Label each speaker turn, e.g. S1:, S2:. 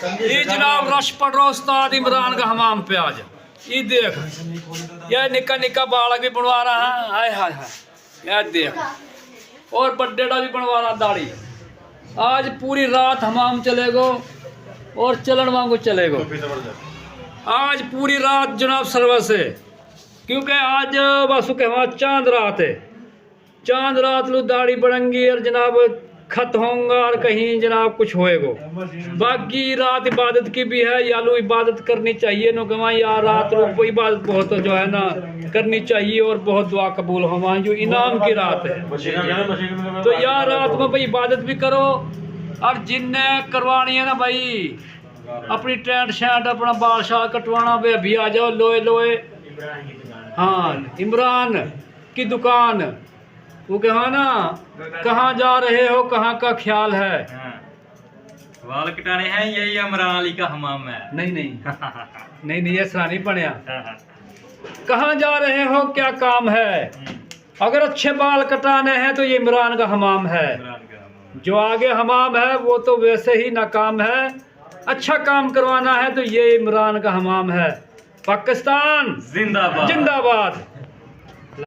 S1: ये जनाब रश पड़ रहा उस्ताद इमरान का हमाम पे आज। ये देख, ये निक्का निक्का बालक भी बनवा रहा है, हाय हाय हाय, यह देख, और बड्डेड़ा भी बनवा रहा दाढ़ी। आज पूरी रात हमाम चलेगो और चलन वांगू चलेगो। आज पूरी रात जनाब सर्वस है, क्योंकि आज बस कहवा चांद रात है। चांद रात लो दाढ़ी बढ़ेंगी और जनाब खत होंगे और कहीं जनाब कुछ होएगो। बाकी रात इबादत की भी है, या लो इबादत करनी चाहिए नो कमा, या रात लो इबादत बहुत जो है ना करनी चाहिए और बहुत दुआ कबूल हो, वहाँ जो इनाम की रात है। तो यार रात में भाई इबादत भी करो, और जिनने करवानी है ना भाई अपनी टेंट शैंट अपना बाल शाल कटवाना भी अभी आ जाओ। लोए लोए हाँ इमरान की दुकान, वो कहा ना कहाँ जा रहे हो, कहाँ का ख्याल है।
S2: बाल कटाने हैं, यही इमरान अली का हमाम है।
S1: नहीं नहीं नहीं नहीं ऐसा नहीं पढ़िया। कहाँ जा रहे हो, क्या काम है। अगर अच्छे बाल कटाने हैं तो ये इमरान का हमाम है। जो आगे हमाम है वो तो वैसे ही नाकाम है, अच्छा काम करवाना है तो ये इमरान का हमाम है। पाकिस्तान
S2: जिंदाबाद
S1: जिंदाबाद।